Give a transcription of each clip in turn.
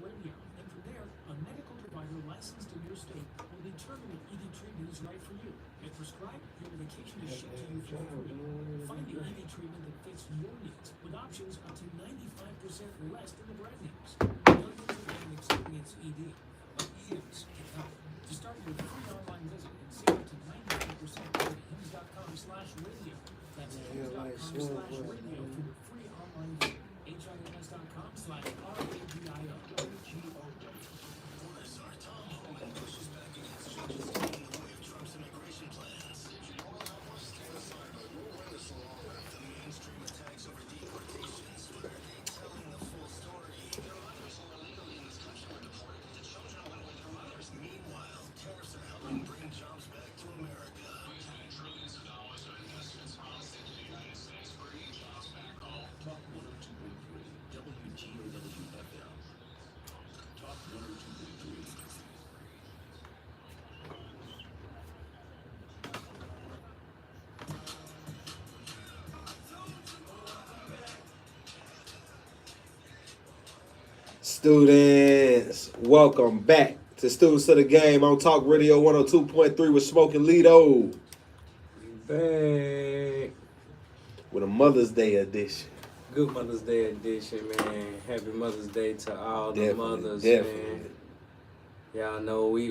radio. And from there, a medical provider licensed in your state will determine if ED treatment is right for you. If prescribed, your medication is shipped to you for free. Find the ED treatment that fits your needs with options up to 95% less than the brand names. Millions of women experience ED, but HIMS can help. To start your free online visit and save up to 95%, go to HIMS.com/radio. That's HIMS.com/radio for your free online visit. HIMS.com/RADIO. Students, welcome back to Students of the Game on Talk Radio 102.3 with Smoking Lido. Back. With a Mother's Day edition. Good Mother's Day edition, man. Happy Mother's Day to all the mothers, definitely. man. Y'all know we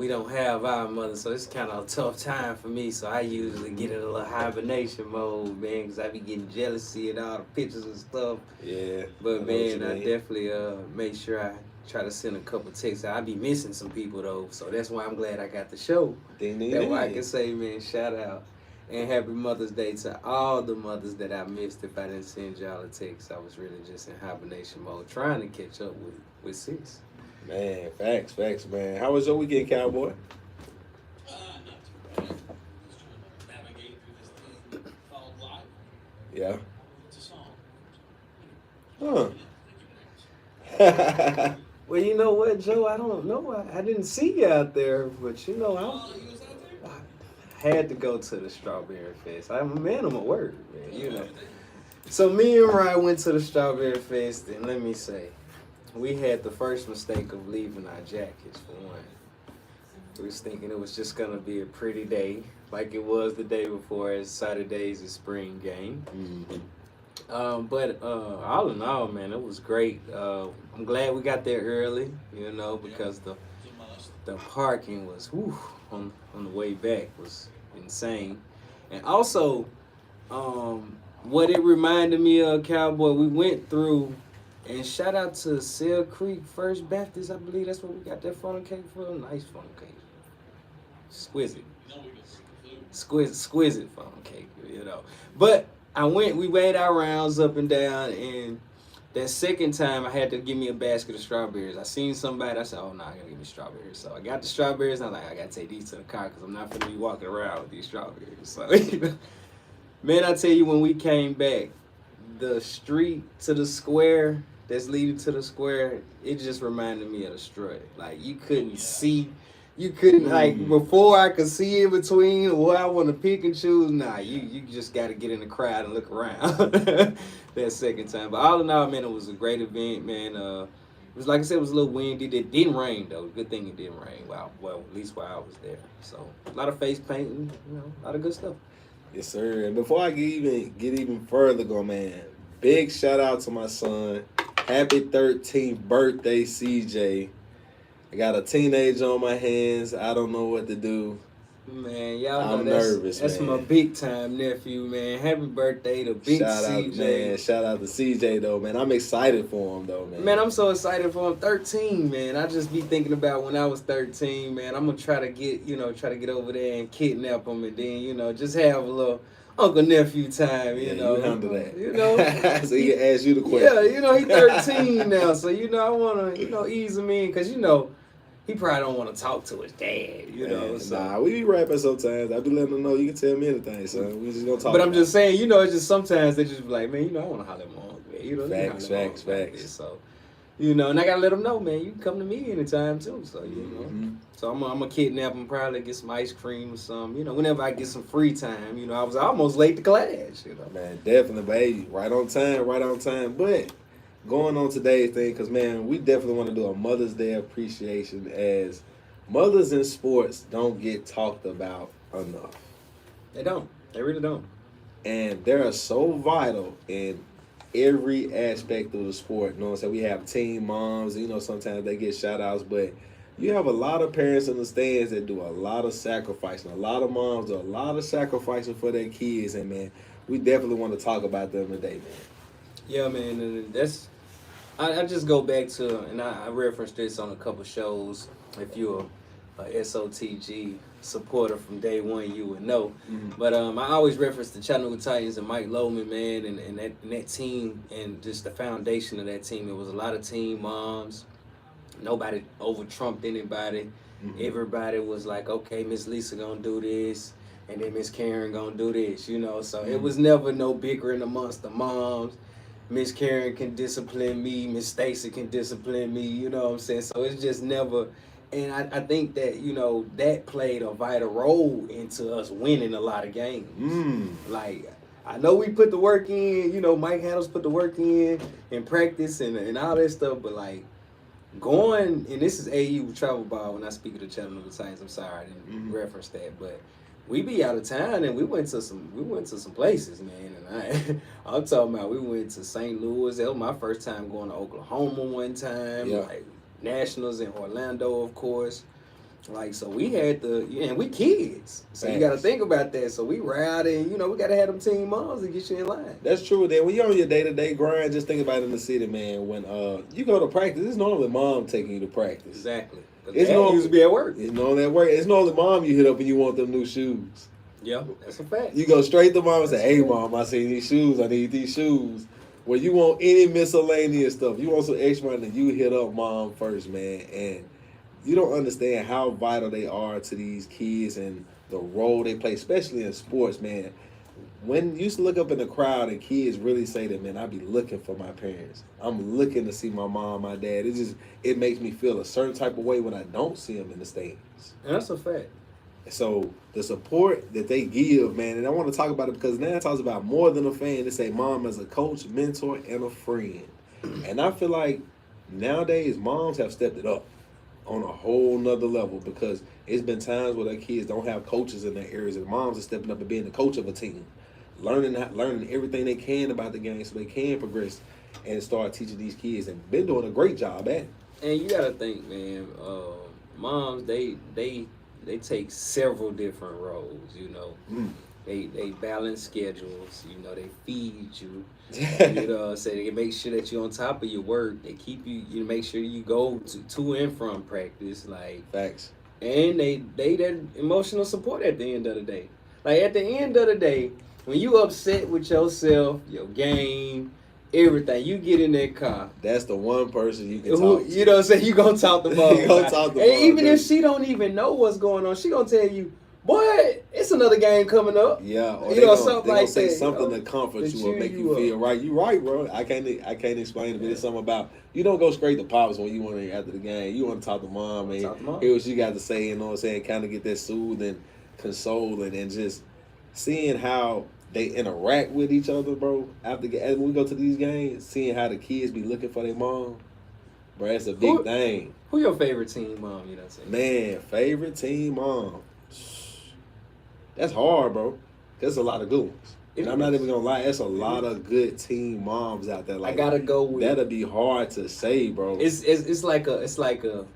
don't have our mothers, so it's kind of a tough time for me. So I usually get in a little hibernation mode, man, because I be getting jealousy and all the pictures and stuff. Yeah. But man, I definitely make sure I try to send a couple texts. I be missing some people though, so that's why I'm glad I got the show. That way I can say, man, shout out and happy Mother's Day to all the mothers that I missed. If I didn't send y'all a text, I was really just in hibernation mode, trying to catch up with sis. Man, facts, man. How was your weekend, Cowboy? Not too bad. Just trying to navigate through this thing called life. Yeah. It's a song. Huh. Well, you know what, Joe? I don't know. I didn't see you out there, but you know, I had to go to the Strawberry Fest. I'm a man of my word, man, you know. So me and Ryan went to the Strawberry Fest, and let me say, we had the first mistake of leaving our jackets, for one. We was thinking it was just going to be a pretty day, like it was the day before, as Saturday's spring game. Mm-hmm. But all in all, man, it was great. I'm glad we got there early, you know, because the parking was, on the way back was insane. And also, what it reminded me of, Cowboy, we went through. And shout out to Seal Creek First Baptist. I believe that's what we got that funnel cake for. Nice funnel cake. Exquisite funnel cake, you know. But we weighed our rounds up and down, and that second time I had to give me a basket of strawberries. I seen somebody, I said, oh, no, I gotta give me strawberries. So I got the strawberries, and I'm like, I gotta take these to the car because I'm not gonna be walking around with these strawberries. So, man, I tell you, when we came back, the street to the square that's leading to the square, it just reminded me of the Strut. Like, you couldn't see. You couldn't, like, before I could see in between what I want to pick and choose. Nah, you just got to get in the crowd and look around that second time. But all in all, man, it was a great event, man. It was, like I said, it was a little windy. It didn't rain, though. Good thing it didn't rain. Well, at least while I was there. So, a lot of face painting, you know, a lot of good stuff. Yes, sir. And before I get even further go, man, big shout out to my son. Happy 13th birthday, CJ. I got a teenager on my hands. I don't know what to do. Man, y'all know I'm nervous, that's man. my big time nephew, man. Happy birthday to big CJ. Shout out to CJ, though, man. I'm excited for him, though, man. Man, I'm so excited for him. 13, man. I just be thinking about when I was 13, man. I'm going to try to get over there and kidnap him and then, you know, just have a little uncle nephew time, you know. You handle that. You know. So he can ask you the question. Yeah, you know, he's 13 now. So, you know, I want to, you know, ease him in because, you know, he probably don't want to talk to his dad, you know. So. Nah, we be rapping sometimes. I be letting him know you can tell me anything, son. We just gonna talk. But I'm just saying, you know, it's just sometimes they just be like, man, you know, I want to holler at my uncle, man. You know, Facts. So, you know, and I gotta let them know, man, you can come to me anytime too. So, you know, so I'm gonna kidnap him, probably get some ice cream or something. You know, whenever I get some free time. You know, I was almost late to class. You know, man, definitely, baby, right on time. But going on today's thing, because man, we definitely want to do a Mother's Day appreciation, as mothers in sports don't get talked about enough. They don't. They really don't. And they're so vital in every aspect of the sport. You know what I'm saying? We have teen moms, you know, sometimes they get shout outs, but you have a lot of parents in the stands that do a lot of sacrificing. A lot of moms do a lot of sacrificing for their kids, and man, we definitely want to talk about them today, man. Yeah, man, and that's. I just go back to, and I referenced this on a couple shows. If you're a SOTG supporter from day one, you would know. But I always reference the Chattanooga Titans and Mike Loman, man, and that team, and just the foundation of that team. It was a lot of teen moms. Nobody over-trumped anybody. Everybody was like, okay, Miss Lisa gonna do this, and then Miss Karen gonna do this, you know. So it was never no bickering amongst the moms. Miss Karen can discipline me, Miss Stacy can discipline me, you know what I'm saying? So it's just never, and I think that, you know, that played a vital role into us winning a lot of games. Like, I know we put the work in, you know, Mike Handles put the work in practice and all that stuff, but like, going, and this is AU travel ball when I speak of the Chattanooga Titans, I'm sorry I didn't reference that, but we be out of town and we went to some places, man. And I'm talking about, we went to St. Louis. That was my first time going to Oklahoma one time. Yeah. Like Nationals in Orlando, of course. Like, so we had and we kids. So you got to think about that. So we ride and, you know, we got to have them teen moms to get you in line. That's true. Then when you're on your day-to-day grind, just think about it in the city, man. When you go to practice, it's normally mom taking you to practice. Exactly. It's Dad used to be at work. It's normally at work. It's normally mom you hit up and you want them new shoes. Yeah, that's a fact. You go straight to mom and say, hey, mom, I see these shoes. I need these shoes. When you want any miscellaneous stuff, you want some extra money, you hit up mom first, man. And you don't understand how vital they are to these kids and the role they play, especially in sports, man. When you used to look up in the crowd and kids really say that, man, I be looking for my parents. I'm looking to see my mom, my dad. It makes me feel a certain type of way when I don't see them in the stands. And that's a fact. So the support that they give, man, and I want to talk about it because now it talks about more than a fan. They say mom as a coach, mentor, and a friend. And I feel like nowadays moms have stepped it up on a whole nother level, because it's been times where their kids don't have coaches in their areas, and moms are stepping up and being the coach of a team, learning everything they can about the game so they can progress and start teaching these kids, and been doing a great job at it. And you gotta think, man, moms, they take several different roles, you know. They balance schedules, you know, they feed you. You know what I'm saying? They make sure that you're on top of your work. They keep you make sure you go to and from practice, like Facts. And they that emotional support at the end of the day. Like at the end of the day, when you upset with yourself, your game, everything, you get in that car. That's the one person you can talk to. You know what I'm saying? You gonna talk to mom. You gonna talk to and mom, even if dude. she don't even know what's going on, she gonna tell you, boy, it's another game coming up. Yeah, or You they know, gonna, something they gonna like say that, something you know, to comfort to you or cheer make you you up. feel right. You right, bro. I can't explain it, but it's something about, you don't go straight to pops when you want to after the game. You want to talk to mom and hear what she got to say, you know what I'm saying? Kind of get that soothing, consoling, and just seeing how they interact with each other, bro. When we go to these games, seeing how the kids be looking for their mom, bro, that's a big thing. Who your favorite team mom, you know what I'm saying? Man, favorite team mom. That's hard, bro. There's a lot of good ones. And I'm not even gonna lie, there's a lot of good team moms out there. Like, I gotta go with that'll be hard to say, bro. It's like a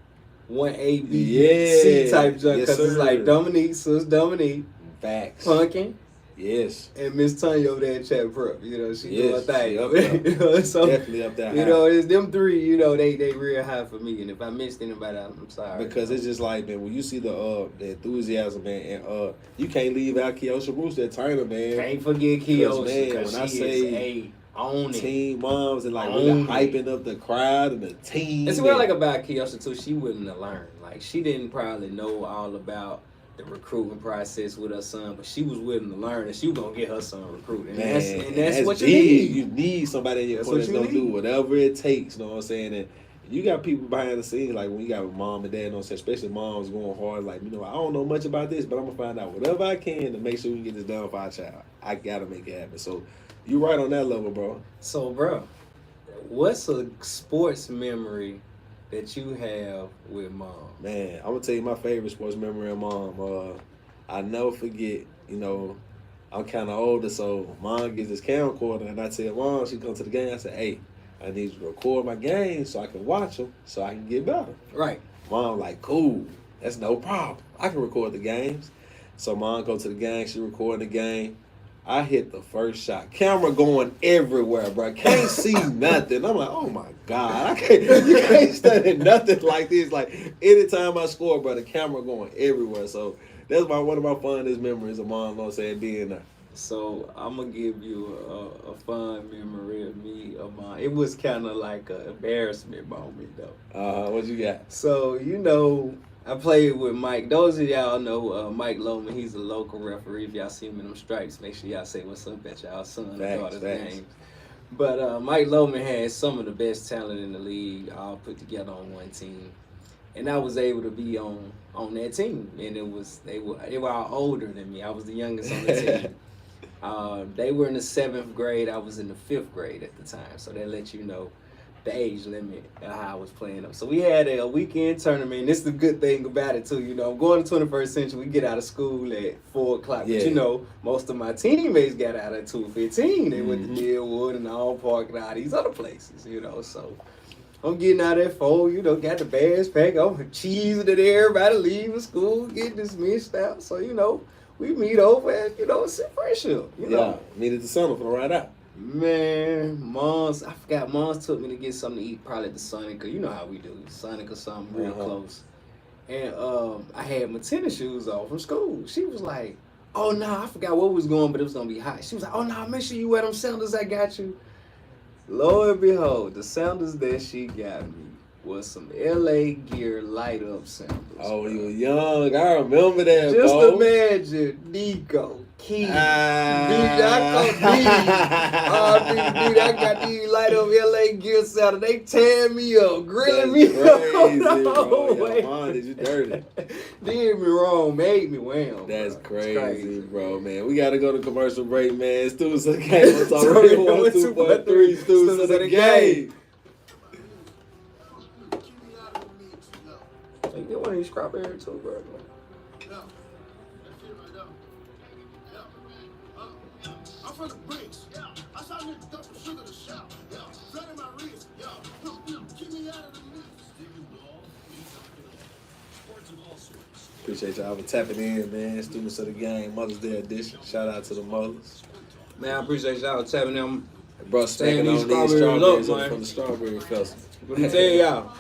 1A B Yeah. C type junk, Yes, because it's sir. like Dominique, Sis Dominique, Facts. Punkin, Yes. and Miss Tanya over there in Chat Prep. You know, she doing her thing. she up there. You know, so Definitely up there. you high. know, it's them three. You know, they real high for me. And if I missed anybody, I'm sorry. Because it's just like, man, when you see the enthusiasm, man, and you can't leave out Keosha Bruce, that Turner, man. Can't forget Because, Keosha, man, because when I she say is a own it. team moms and like really Own it. hyping up the crowd and the team. And see what I like about Keosha too, she willing to learn. Like, she didn't probably know all about the recruiting process with her son, but she was willing to learn, and she was gonna get her son recruited. And Man, that's what you big. need. You need somebody in your That's corner what that's you gonna do need. whatever it takes. You know what I'm saying? And you got people behind the scenes, like when you got mom and dad, you know what I'm saying? Especially moms going hard, like, you know, I don't know much about this, but I'm gonna find out whatever I can to make sure we can get this done for our child. I gotta make it happen. So you right on that level, bro. So, bro, What's a sports memory that you have with mom? Man, I'm gonna tell you my favorite sports memory of mom. I never forget. You know, I'm kind of older, so mom gets this camcorder, and I tell mom she come to the game. I say, hey, I need you to record my games so I can watch them, so I can get better. Right. Mom like, cool, that's no problem. I can record the games. So mom go to the game, she recording the game. I hit the first shot. Camera going everywhere, bro. Can't see nothing. I'm like, oh my God. You can't study nothing like this. Like, anytime I score, bro, the camera going everywhere. So that's one of my fondest memories of mom saying being there. So I'm gonna give you a fun memory of me of mine. It was kind of like an embarrassment moment though. What you got? So you know, I played with Mike. Those of y'all know Mike Loman. He's a local referee. If y'all see him in them stripes, make sure y'all say what's up at y'all son and daughter's games. But Mike Loman had some of the best talent in the league all put together on one team. And I was able to be on that team. And they were all older than me. I was the youngest on the team. They were in the 7th grade. I was in the 5th grade at the time. So that lets you know the age limit of how I was playing them. So we had a weekend tournament. This is the good thing about it too. You know, I'm going to 21st century. We get out of school at 4 o'clock. Yeah. But you know, most of my teammates got out at 2:15. They went to Deadwood and all Park and all these other places, you know. So I'm getting out at 4, you know, got the bags packed. I'm cheesing it, everybody leaving school, getting dismissed out. So, you know, we meet over at, you know, St. Friendship, you know. Meet at the center for the ride out. Man, I forgot Mom's took me to get something to eat, probably at the Sonic, cause you know how we do, Sonic or something real close. And I had my tennis shoes off from school. She was like, oh, no, I forgot where we was going, but it was going to be hot. She was like, oh, no, make sure you wear them sandals I got you. Lo and behold, the sandals that she got me was some LA Gear light up sandals. Oh, you were young. I remember that, Just bro. imagine Nico, Keith, I got these light up LA Gear sandals. They tearing me up, grilling me up. Crazy, No bro. way. Your mom did you dirty. Did me wrong, made me wham. That's bro. crazy, bro, man. We got to go to commercial break, man. Students of the game. What's on Radio 102.3. Students of the game. Hey, get one of these strawberry too, bro. I'm from the bricks. I saw niggas dump some sugar to shout. Blood in my wrist. Keep me out of the mix. Appreciate y'all for tapping in, man. Students of the game, Mother's Day edition. Shout out to the mothers. Man, I appreciate y'all tapping them. Bro, stacking on these strawberries up from the Strawberry Festival. Let me tell y'all,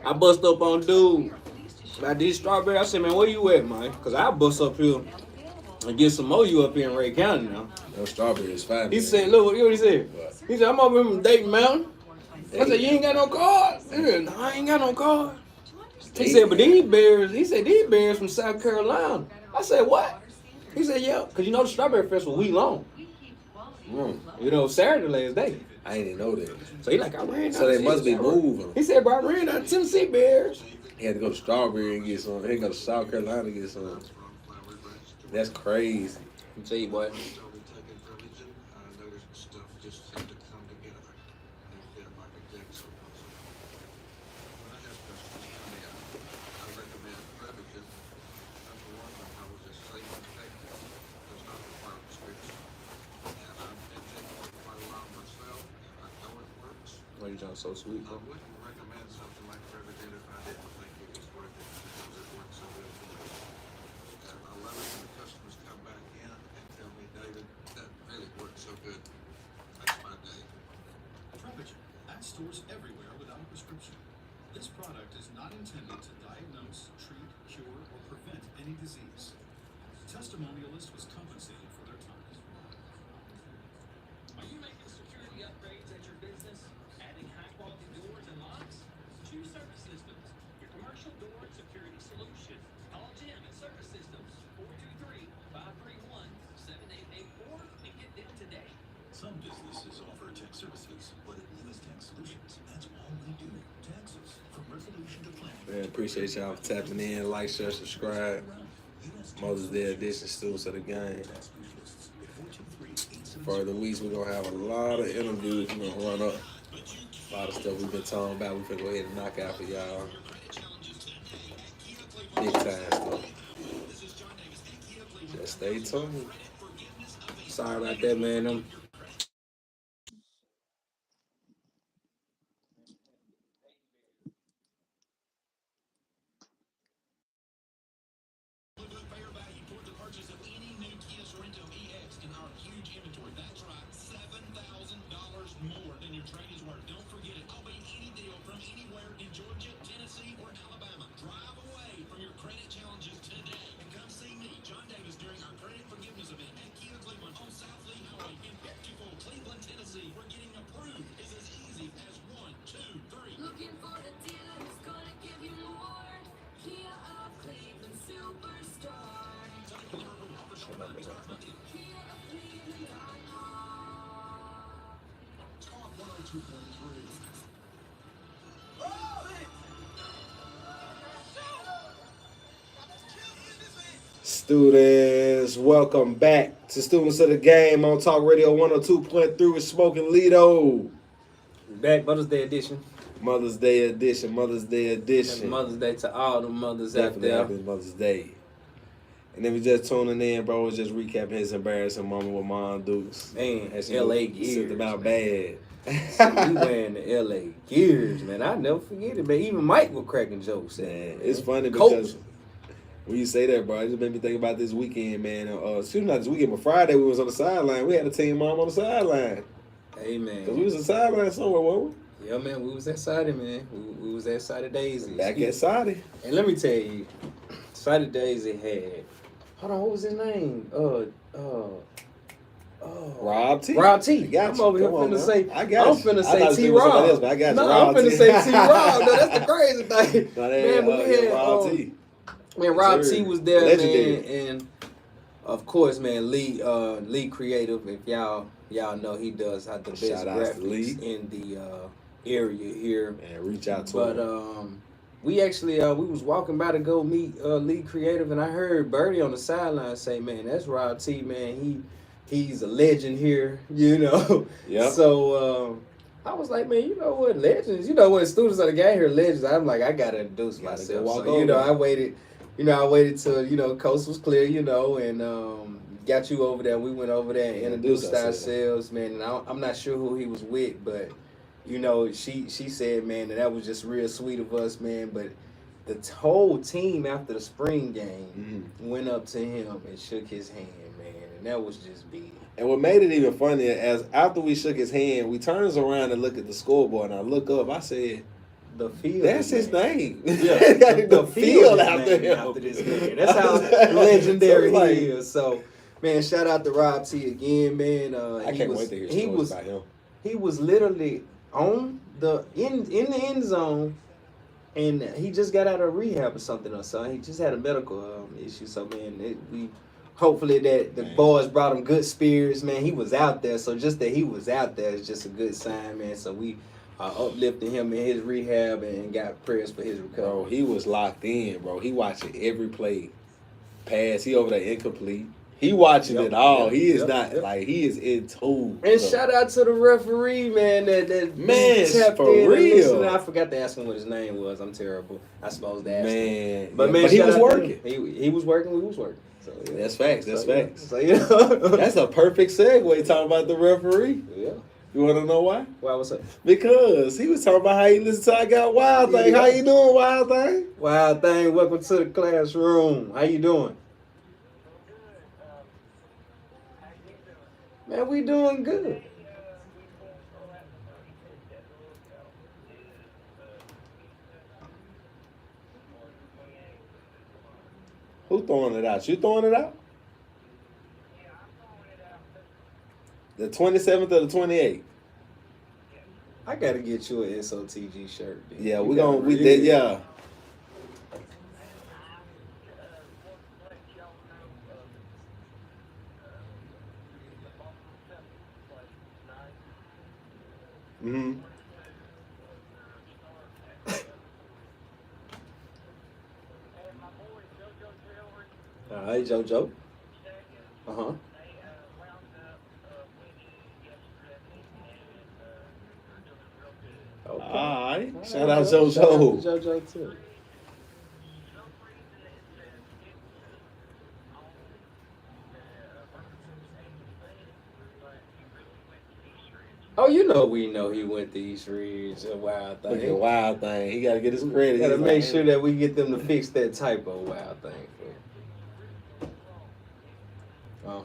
I bust up on dude about these strawberries. I said, man, where you at, man? Because I bust up here and get some more you up here in Ray County now. Those strawberries fine. He man. said, look, you know what he said? He said, I'm over here from Dayton Mountain. I said, you ain't got no card? He said, no, I ain't got no card. He said, but these bears from South Carolina. I said, what? He said, yeah, because you know the Strawberry Festival week long. You know, Saturday last day. I ain't even know that. So he like, I ran out. So they must be moving. He said, bro, I ran out of Tennessee Bears. He had to go to Strawberry and get some. He had to go to South Carolina to get some. That's crazy. I'll tell you what. Why you sound so sweet, bro? I wouldn't recommend something like Prevagen if I didn't think it was worth it because it works so good for me. And I love it when the customers come back in and tell me, David, that really worked so good. That's my day. Prevagen at stores everywhere without a prescription. This product is not intended to diagnose, treat, cure, or prevent any disease. The testimonialist was compensated for their time. Are you making security upgrades at your business? Adding high-quality doors and locks? Choose Service Systems, your commercial door and security solution. Call Jim at Service Systems, 423-531-7884, and get them today. Some businesses offer tech services, but at Lewis Tech Solutions, that's all we do. Taxes, from resolution to planning. Man, appreciate y'all for tapping in. Like, share, subscribe. Mother's Day edition, Students of the Game. For the weeks, we're going to have a lot of interviews we're going to run up. A lot of stuff we've been talking about. We finna go ahead and knock out for y'all. Big time stuff. Just stay tuned. Sorry about that, man. Fair value toward the purchase of any new Kia Sorento EX in our huge inventory. That's right, $7,000 more than your trade is worth. Don't forget it. I'll be any deal from anywhere in Georgia, Tennessee, or Alabama. Drive away from your credit challenges today and come see me, John Davis, during our credit forgiveness event at Kia Cleveland on South Lee Highway in beautiful Cleveland, Tennessee, where getting approved is as easy as 1, 2, 3. Looking for the dealer who's gonna give you more. Kia of Cleveland Superstar. Kia of Cleveland.com. Talk 102.3. Students, welcome back to Students of the Game on Talk Radio 102.3 with Smoking Lido. Back Mother's Day edition. Mother's Day edition. Happy Mother's Day to all the mothers out Definitely there. happy Mother's Day. And if you're just tuning in, bro, was just recapping his embarrassing moment with Mon Dukes. Man, As she LA sent Gears. them out man. bad. We wearing the LA Gears, man. I never forget it, man. Even Mike was cracking jokes. Man, it's funny Coach. because when you say that, bro, it just made me think about this weekend, man. Excuse me, not this weekend, but Friday we was on the sideline. We had a team mom on the sideline. Hey, man. Because we was on the sideline somewhere, wasn't Yeah, man, we was that side, man. We was that side of Daisy. we? Back at Saudi. And let me tell you, side of Daisy had, hold on, what was his name? Rob T. Rob T. I got I'm you. over here Come on finna now. say, I got I'm you. finna I thought say it T was somebody Rob. else, but I got you. No, Rob I'm finna T. say T Rob. No, that's the crazy thing. No, Man, but we had, Rob T. Man, Rob Sir. T was there, Legendary. man, and of course, man, Lee Creative. If y'all know, he does have the best Shout outs to graphics Lee. in the area here. And reach out to But him. we actually we was walking by to go meet Lee Creative, and I heard Birdie on the sideline say, "Man, that's Rob T. Man, he's a legend here, you know." Yep. So I was like, man, you know what, legends? You know what, students of the game here, legends. I'm like, I gotta introduce Gotta myself. walk So, you know, over. I waited till coast was clear, you know, and got you over there. We went over there and Introduced introduced ourselves, man. And I'm not sure who he was with, but you know, she said, man, that was just real sweet of us, man. But the whole team after the spring game went up to him and shook his hand, man, and that was just big. And what made it even funnier, as after we shook his hand, we turns around and look at the scoreboard, and I look up, I said, The field. that's is his named. name. Yeah, the field is after named him. after this man. That's how legendary So, like, he is. So, man, shout out to Rob T again, man. I can't wait to hear he stories was about him. he was literally on the in the end zone, and he just got out of rehab or something or something. He just had a medical issue. So, man, we hopefully that the Man. boys brought him good spirits, man. He was out there, so just that he was out there is just a good sign, man. So we uplifting him in his rehab and got prayers for his recovery. Bro, he was locked in, bro. He watching every play. Pass, he over there incomplete. He watching Yep, it all. yep, He is yep, not, yep. like, he is in tune. And So, shout out to the referee, man. That Man, tapped for in and real. listened. I forgot to ask him what his name was. I'm terrible. I supposed to ask him. man. But yeah, man, he shout was out to working. him. He was working. We was working. So yeah. That's facts. That's So, yeah. facts. So you know. That's a perfect segue talking about the referee. Yeah. You want to know why? Wow, what's up? Because he was talking about how he listened to I Got Wild Thing. Yeah. How you doing, Wild Thing? Wild thing. Welcome to the classroom. How you doing? Man, we doing good. Who throwing it out? You throwing it out? The 27th or the 28th? I gotta get you an SOTG shirt. Dude. Yeah, You we gotta gonna we really- did yeah. Mm-hmm. All right, JoJo. Uh-huh. Shout out Shout out JoJo. to JoJo too. Oh, we know he went to East Ridge, a wild Look at thing. Wild Thing. He got to get his credit. Gotta He's make like, sure that we get them to fix that typo, Wild Thing. Uh-huh.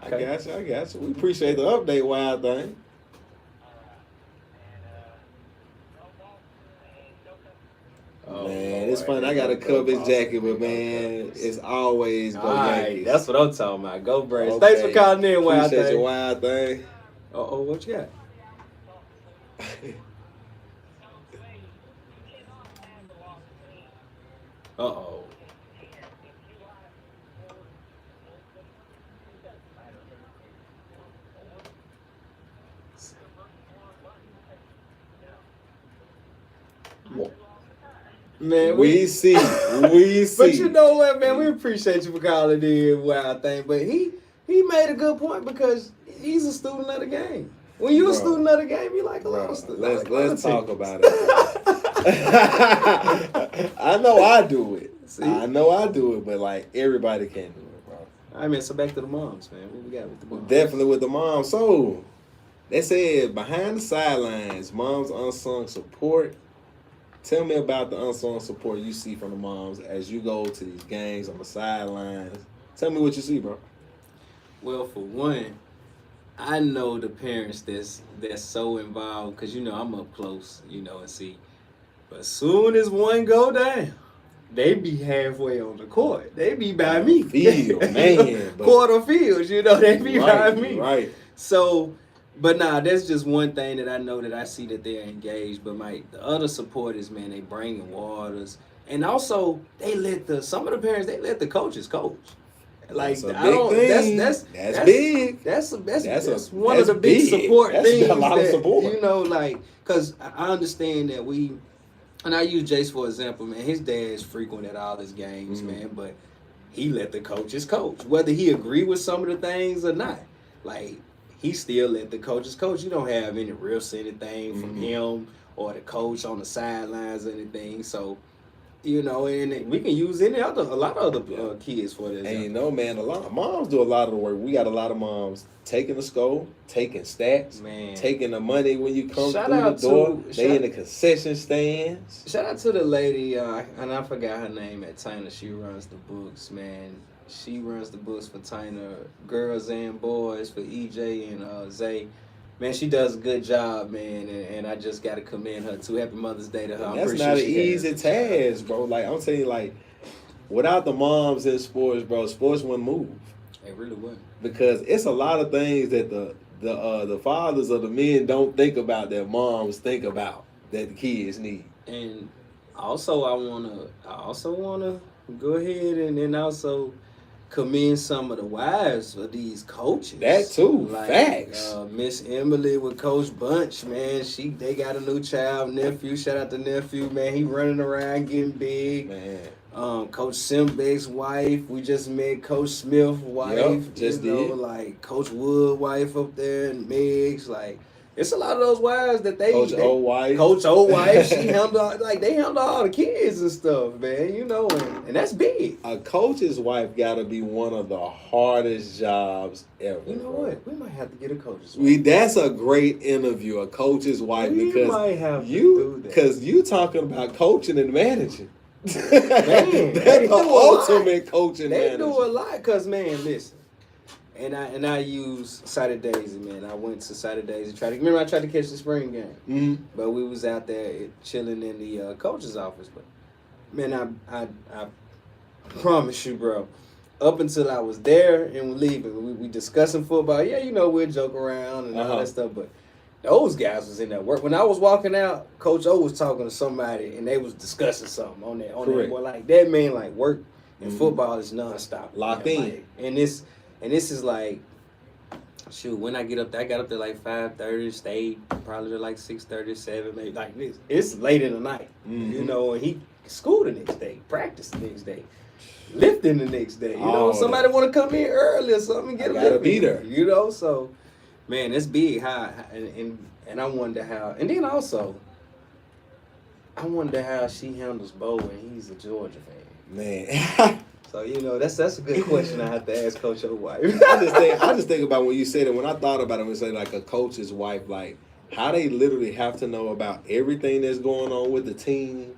I got you. We appreciate the update, Wild Thing. Oh, Man, it's Lord. fun. I got a Go Cubbies Boston. jacket, but Go man, Cubbies. it's always go All right, Yankees. that's what I'm talking about. Go Braves. Okay. Thanks for calling in, Wild Appreciate Thing. your Wild Thing. Uh-oh, what you got? Uh-oh. Man, We see. We see. But you know what, man? We appreciate you for calling in, Wild Thing. But he made a good point because he's a student of the game. When you're a Bro. student of the game, you like a lot Bro, of students. let's talk about it. I know I do it. See? I know I do it, but like everybody can't do it, bro. All right, man. So back to the moms, man. What we got with the moms? Definitely with the mom. So they said behind the sidelines, mom's unsung support. Tell me about the unsung support you see from the moms as you go to these games on the sidelines. Tell me what you see, bro. Well, for one, I know the parents that's so involved because I'm up close, and see. But as soon as one go down, they be halfway on the court. They be by me. Field, man. But- Quarter fields, they be by me. Right. So, but nah, that's just one thing that I know that I see that they're engaged. But the other supporters, man, they bringing waters, and also some of the parents they let the coaches coach. Like That's a I big don't. thing. That's big. That's one that's of the big big. support That's things. a lot of that, support. Because I understand that and I use Jace for example, man. His dad's frequent at all his games, Mhm. man, but he let the coaches coach, whether he agree with some of the things or not. Like he still let the coaches coach. You don't have any riffs, anything from Mhm. him or the coach on the sidelines or anything. So. And we can use a lot of other kids for this. And man, a lot of moms do a lot of the work. We got a lot of moms taking the school, taking stats, Man. taking the money when you come Shout through the out door. to- They shout- in the concession stands. Shout out to the lady, and I forgot her name at Tyner. She runs the books, man. She runs the books for Tyner, girls and boys, for EJ and Zay. Man, she does a good job, man, and I just got to commend her too. Happy Mother's Day to her. I'm That's pretty not sure an she easy has. task, bro. Like I'm telling you, like without the moms in sports, bro, sports wouldn't move. It really would. Because it's a lot of things that the fathers of the men don't think about that moms think about that the kids need. And also, I wanna go ahead and also commend some of the wives of these coaches. That too, facts. Miss Emily with Coach Bunch, man. They got a new child, nephew. Shout out to nephew, man. He running around getting big. Man, Coach Simbeck's wife. We just met Coach Smith's wife. Yep, just did. Like Coach Wood wife up there and Meg's. Like it's a lot of those wives that they Coach O wife. Coach O wife, they handle all the kids and stuff, man. And that's big. A coach's wife got to be one of the hardest jobs ever. You know bro. what? We might have to get a coach's wife. That's a great interview, a coach's wife, We because might have to you do that. because you talking about coaching and managing. they That's the do a lot. ultimate coaching They manager. do a lot, cause man, listen. And I use Saturdays, man. I went to Saturdays and remember I tried to catch the spring game. Mhm. But we was out there chilling in the coach's office. But man, I promise you, bro. Up until I was there and leaving, we discussing football. Yeah, we'll joke around and all Uh-huh. that stuff. But those guys was in there work. When I was walking out, Coach O was talking to somebody and they was discussing something on that. Correct. Well, like that man, like work and Mhm. football is nonstop. Locked man, in. like, and this is like. Shoot, when I get up there, I got up there like 5:30, stayed probably to like 6:30, 7, maybe like this. It's late in the night, Mhm. and he school the next day, practice the next day, lifting the next day. All Somebody that. want to come in early or something, I get a gotta lift be in, there. So, man, it's big, and And I wonder how. And then also, I wonder how she handles Bo when he's a Georgia fan. Man. So that's a good question I have to ask Coach your wife. I just think about when you said it. When I thought about it, when say like a coach's wife, like how they literally have to know about everything that's going on with the team,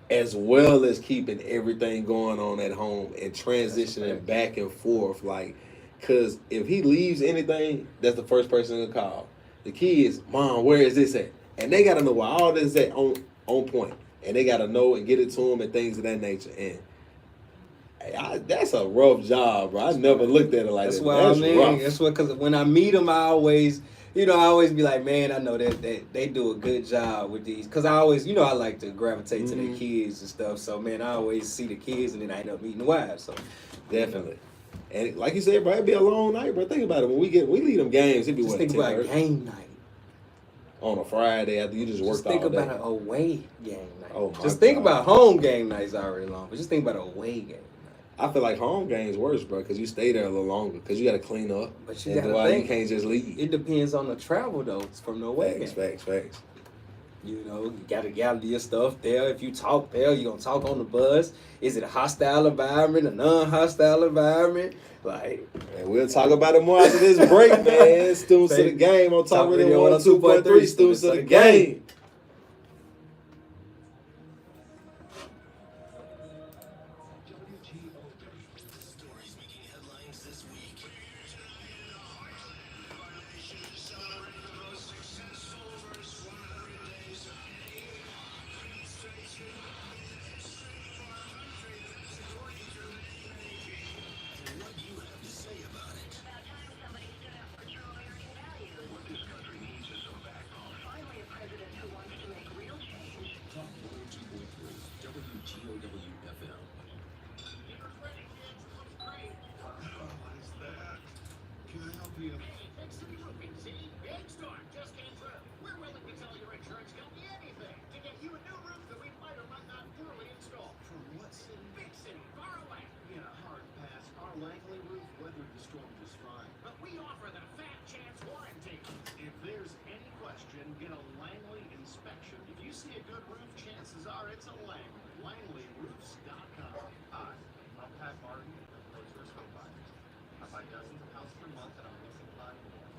as well as keeping everything going on at home and transitioning back and forth. Like, cause if he leaves anything, that's the first person to call. The kids, Mom, where is this at? And they gotta know where all this is at on point, and they gotta know and get it to them and things of that nature. And that's a rough job, bro. I never looked at it like That's that. why That's rough. That's what, because when I meet them, I always be like, man, I know that they do a good job with these. Because I always, I like to gravitate to the kids and stuff. So, man, I always see the kids and then I end up meeting the wives. So, Definitely. And like you said, bro, it'd be a long night, bro. Think about it. When we leave them games, it'd be just what, think about 10:30? game night. On a Friday after you just worked all day. Just think about an away game night. Oh, my just think God. about home game nights already long, but just think about away game night. I feel like home games worse, bro, because you stay there a little longer, because you got to clean up. But you and gotta why think, you can't just leave. it depends on the travel though from the away game. Facts. You gotta gather your stuff there. If you talk there, you're gonna talk on the bus. Is it a hostile environment, a non-hostile environment? Like, And we'll talk about it more after this break, man. Students of the game on Talk Radio 102.3. Students of the game. Stories making headlines this week. What do you have to say about it? About time somebody stood up for true American values. What this country needs is some backbone. Finally, a president who wants to make real change. Talk 102.3 WGOW FM. What is that? Can I help you? It's the roofing, see? Big storm just came through. We're willing to tell your insurance company anything to get you a new roof that we might or might not poorly install. From what city? Big city, far away. Yeah, hard pass. Our Langley roof weathered the storm just fine. But we offer the fat chance warranty. If there's any question, get a Langley inspection. If you see a good roof, chances are it's a Langley. LangleyRoofs.com. Hi, I'm Pat Martin of ProSource Home Buyers. I buy dozens of houses per month and I'm looking to buy more.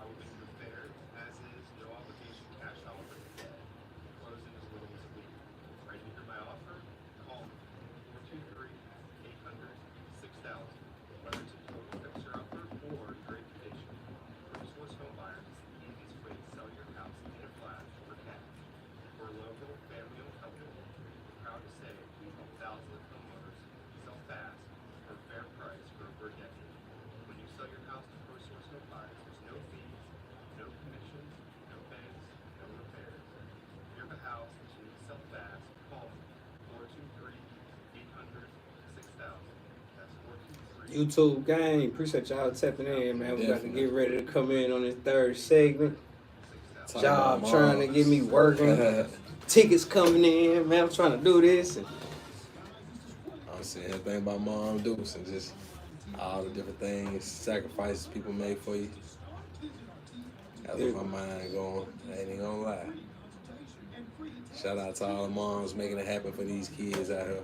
I will make you a fair, as is, no obligation cash offer today. Close in as little as a week. Ready to hear my offer? Call me. 423-800-6000. Whether it's a total fixer-upper or great condition, ProSource Home Buyers is the easiest way to sell your house in a flash for cash. We're a local, family-owned company. We're proud to say we help thousands of homeowners sell fast for a fair price for over a decade. When you sell your house to ProSource Home Buyers, there's no fees, no commissions, no banks, no repairs. If you have a house that you need to sell fast, call me. 423-800-6000. That's 423. YouTube gang, appreciate y'all tapping in, man. We about to get ready to come in on this third segment. Job trying to get me working. Tickets coming in, man. I'm trying to do this. And I'm sitting here thinking about Mom Deuce and just all the different things, sacrifices people made for you. That's where my mind going. I ain't even gonna lie. Shout out to all the moms making it happen for these kids out here.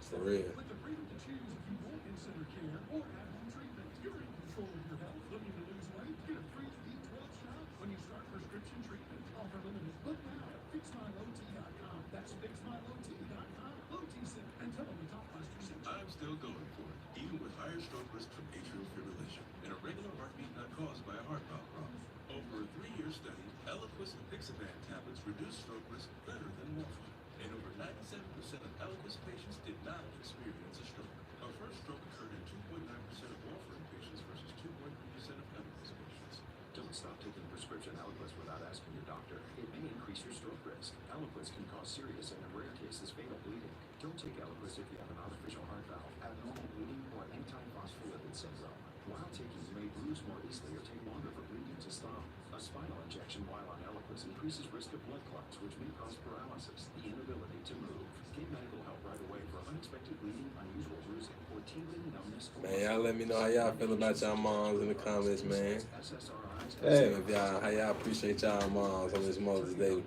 For real. With the freedom to choose if you won't consider care or at-home treatment, you're in control of your health. Looking to lose weight? Get a free B12 shot when you start prescription treatment. Offer limited. Look now at fixmylowt.com. That's fixmylowt.com. Low T sent and tell them the Top Buster sent you. I'm still going for it, even with higher stroke risk from atrial fibrillation and a regular heartbeat not caused by a heart valve problem. Over a 3-year study, Eliquis and Pixaban tablets reduced stroke risk better than warfarin, and over 97% of Eliquis patients did not experience a stroke. A first stroke occurred in 2.9% of warfarin patients versus 2.3% of Eliquis patients. Don't stop taking prescription Eliquis without asking your doctor. It may increase your stroke risk. Eliquis can cause serious and in rare cases fatal bleeding. Don't take Eliquis if you have an artificial heart valve, abnormal bleeding, or antiphospholipid syndrome. While taking, you may bruise more easily or take longer for bleeding to stop. A spinal injection while on Eliquis Stockless increases risk of blood clots, which may cause paralysis, the inability to move. Get medical help right away for unexpected bleeding, unusual bruising, or tingling, numbness, or Man, y'all let me know how y'all feel about y'all moms in the comments, man. SSRIs. Hey. If y'all, how y'all appreciate y'all moms on this Mother's Day.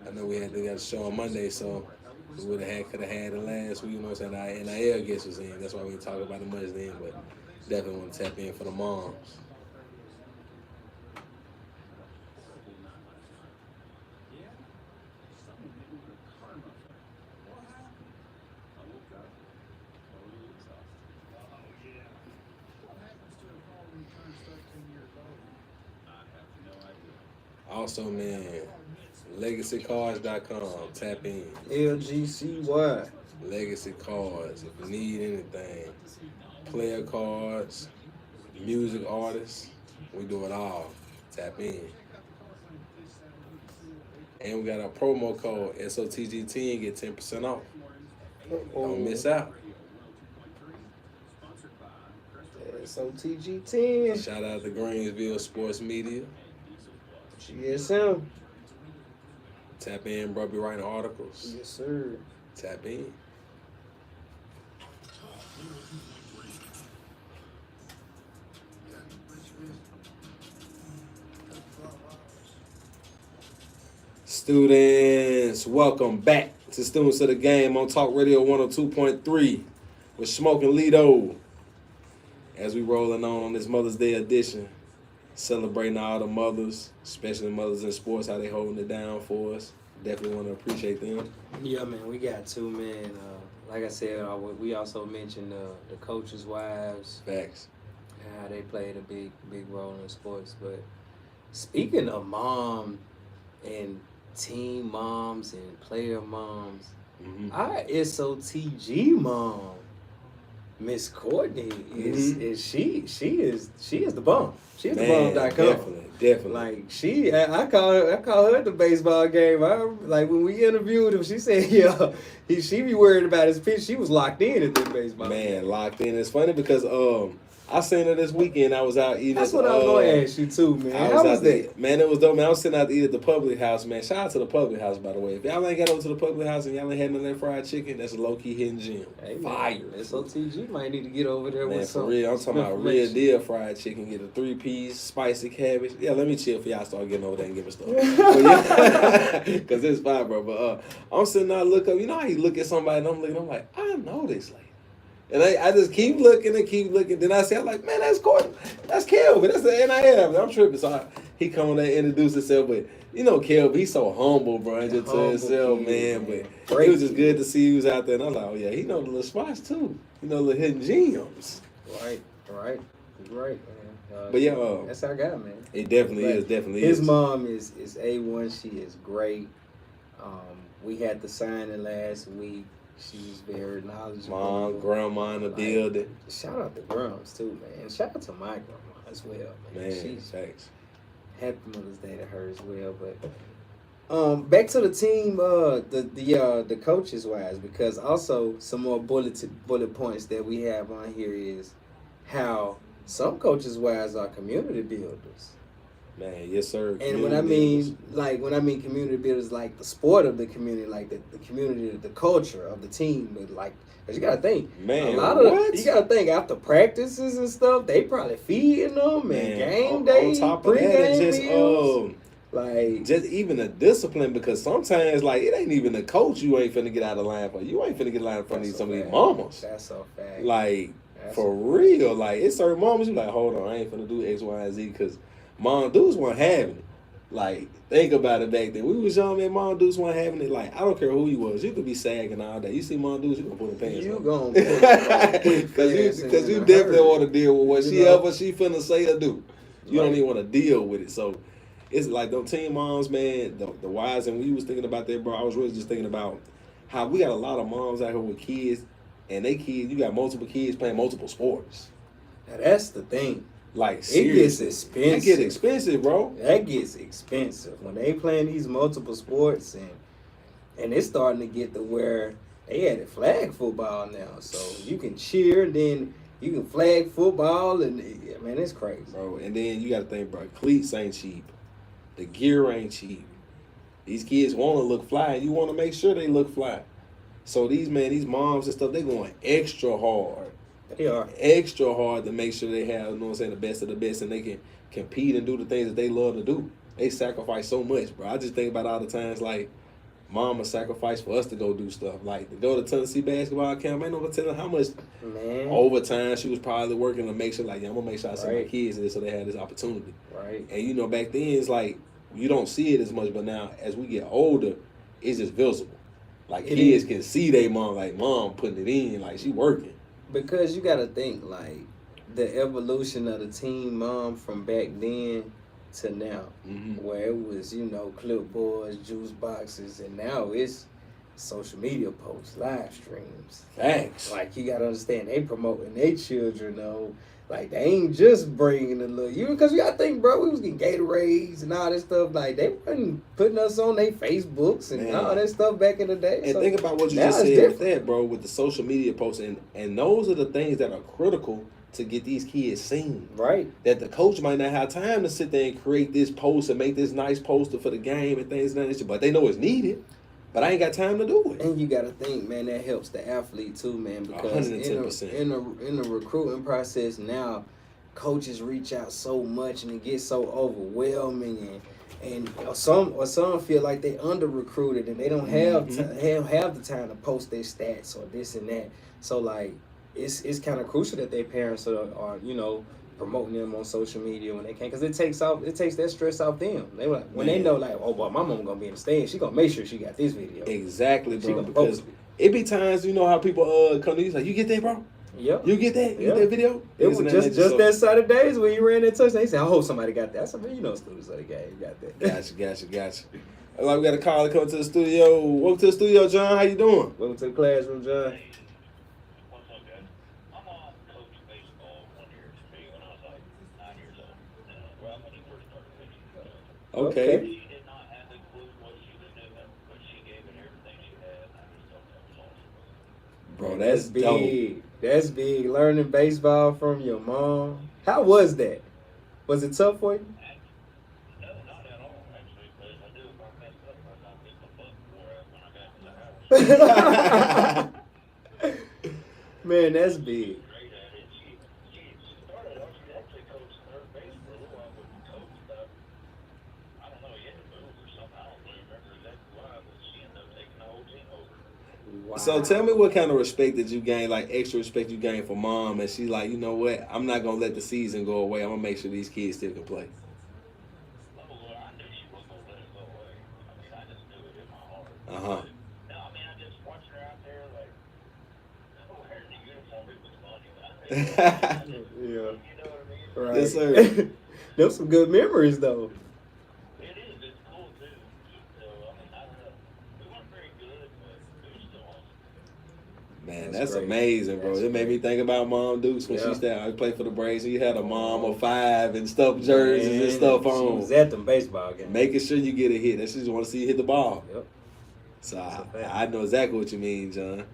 I know we got a show on Monday, so we could have had it last week. You know what I'm saying? Our NIL guest was in. That's why we didn't talk about it much then, but definitely want to tap in for the moms. Also, man, LegacyCards.com. Tap in. LGCY. Legacy Cards. If you need anything, player cards, music artists, we do it all. Tap in. And we got a promo code SOTG10, get 10% off. Don't miss out. SOTG10. Shout out to Greensville Sports Media. GSM. Tap in, bro. Be writing articles. Yes, sir. Tap in. Students, welcome back to Students of the Game on Talk Radio 102.3 with Smoke and Lido. As we rolling on this Mother's Day edition, celebrating all the mothers, especially mothers in sports, how they holding it down for us. Definitely want to appreciate them. Yeah, man, we got two, man. Like I said, we also mentioned the coaches' wives, Facts. and how they played a big role in sports. But speaking of mom and team moms and player moms, our SOTG mom, Miss Courtney, is she is the bomb. She is the bomb.com. Definitely. Like I call her at the baseball game. Like when we interviewed him, she said, yeah, she be worried about his pitch. She was locked in at the baseball game. Locked in. It's funny because I seen her this weekend. I was out eating. That's what I was gonna ask you too, man. How was that? Man, it was dope, man. I was sitting out to eat at the public house, man. Shout out to the public house, by the way. If y'all ain't got over to the public house and y'all ain't had none of that fried chicken, that's a low-key hidden gem. Hey, Fire. SOTG might need to get over there Man, with for some real. I'm talking about real information. deal fried chicken. Get a 3-piece, spicy cabbage. Yeah, let me chill for y'all start getting over there and giving stuff. Because it's fine, bro. But I'm sitting there, look up. You know how you look at somebody and I'm looking, I'm like, I know this lady. And I just keep looking and keep looking. Then I say, I'm like, man, that's Courtney. That's Kelvin. That's the NIL. I'm tripping. So he come on there and introduce himself. But, you know, Kelvin, he's so humble, bro. And just to himself, man. But it was just good to see he was out there. And I'm like, oh, yeah, he know the little spots, too. You know, the hidden gems. Right, man. But, yeah. That's our guy, man. It definitely But is. Definitely his is. mom is A1. She is great. We had the signing last week. She's very knowledgeable. Mom, grandma in the building. Shout out to Grums too, man. Shout out to my grandma as well, man. Man, She's thanks. happy Mother's Day to her as well. But back to the team, the coaches wise, because also some more bullet points that we have on here is how some coaches wise are community builders. Man, yes, sir. And when I mean community builders, like the sport of the community, like the community, the culture of the team, but like, cause you gotta think, man, a lot of you gotta think after practices and stuff, they probably feeding them and game day, on top of that, it's meals. Like just even the discipline, because sometimes like it ain't even the coach you ain't finna get out of line for. You ain't finna get line in front of some of these mamas. That's a fact. Like for real, like it's certain moments you like, hold on, I ain't finna do X, Y, and Z because mom dudes weren't having it. Like, think about it back then. We was young, man. Mom dudes weren't having it. Like, I don't care who you was. You could be sagging all day. You see mom dudes, you gonna put the pants on. You gonna because you definitely want to deal with what she finna say or do. You don't even want to deal with it. So it's like them teen moms, man, the wives, and when you was thinking about that, bro, I was really just thinking about how we got a lot of moms out here with kids, and they kids, you got multiple kids playing multiple sports. Now that's the thing. Like, it gets expensive. It gets expensive, bro. That gets expensive when they playing these multiple sports, and it's starting to get to where they added flag football now. So you can cheer, and then you can flag football, and man, it's crazy, bro. And then you got to think, bro, cleats ain't cheap. The gear ain't cheap. These kids want to look fly. You want to make sure they look fly. So these moms and stuff, they going extra hard. They are. Extra hard to make sure they have, you know what I'm saying, the best of the best, and they can compete and do the things that they love to do. They sacrifice so much, bro. I just think about all the times, like, mama sacrificed for us to go do stuff. Like, to go to Tennessee basketball camp, I ain't no telling how much Man. overtime she was probably working to make sure, like, yeah, I'm going to make sure I send my Right. kids this so they have this opportunity. Right. And, you know, back then, it's like, you don't see it as much, but now, as we get older, it's just visible. Like, It kids is. can see their mom, like, mom putting it in, like, she working. Because you gotta think like the evolution of the teen mom from back then to now, Mm-hmm. where it was, you know, clipboards, juice boxes, and now it's social media posts, live streams. Facts. Like, you gotta understand, they promoting their children, though. Like, they ain't just bringing the little, you, because you gotta think, bro, we was getting Gatorades and all this stuff. Like, they wasn't putting us on their Facebooks and Man. all that stuff back in the day. And So think about what you now just it's said different. with that, bro, with the social media posts. And those are the things that are critical to get these kids seen. Right. That the coach might not have time to sit there and create this post and make this nice poster for the game and things like that. But they know it's needed. But I ain't got time to do it. And you gotta think, man, that helps the athlete too, man, because 110%. in the recruiting process now, coaches reach out so much and it gets so overwhelming, and some feel like they under recruited and they don't have have the time to post their stats or this and that. So like it's kind of crucial that their parents are you know, promoting them on social media when they can, because it takes that stress off them. They like, when they Man. know, like, oh boy, my mom gonna be in the stand, she gonna make sure she got this video. Exactly, She bro. gonna Because post it be times, you know how people come to you, like, you get that, bro? Yep. You get that? You Yeah. get that video? It was Isn't just so- that Saturdays when you ran that touchdown. He said, "I hope somebody got that." I said, "Man, you know, students of the game got that." Gotcha. Like, we got a caller coming to the studio. Welcome to the studio, John. How you doing? Welcome to the classroom, John. What's up, guys? My mom coached baseball 1 year for me when I was like 9 years old. Well, when he first started pitching. Okay. She did not have a clue what she was doing, but she gave it everything she had, and I just thought that was awesome. Bro, that's dope. big. That's big. Learning baseball from your mom. How was that? Was it tough for you? No, not at all, actually, but I knew if I messed up, I got beat the butt for it when I got to the house. Man, that's big. Great at it. She started off, she actually coached third base for a little while, but coached about, I don't know, he had to move or something. I don't really remember exactly why, but she ended up taking the whole team over. Wow. So tell me what kind of respect did you gain, like extra respect you gained for mom, and she's like, you know what, I'm not going to let the season go away. I'm going to make sure these kids still can play. Oh, well, I knew she wasn't going to let it go away. I mean, I just knew it in my heart. Uh-huh. No, I mean, I just watched her out there, like, wearing the uniform. It was funny. Yeah. You know what I mean? Right. Yes, sir. Those some good memories, though. It is. It's cool, too. So, I mean, I don't know. We weren't very good, but it was still awesome. Man, That's that's great. amazing, bro. That's it made me think about Mom Dukes when Yeah. she started playing for the Braves. You had a mom of 5 and stuff jerseys and Man, stuff She on, was at them baseball games. making sure you get a hit. That she just want to see you hit the ball. Yep. So That's a fact. I know exactly what you mean, John.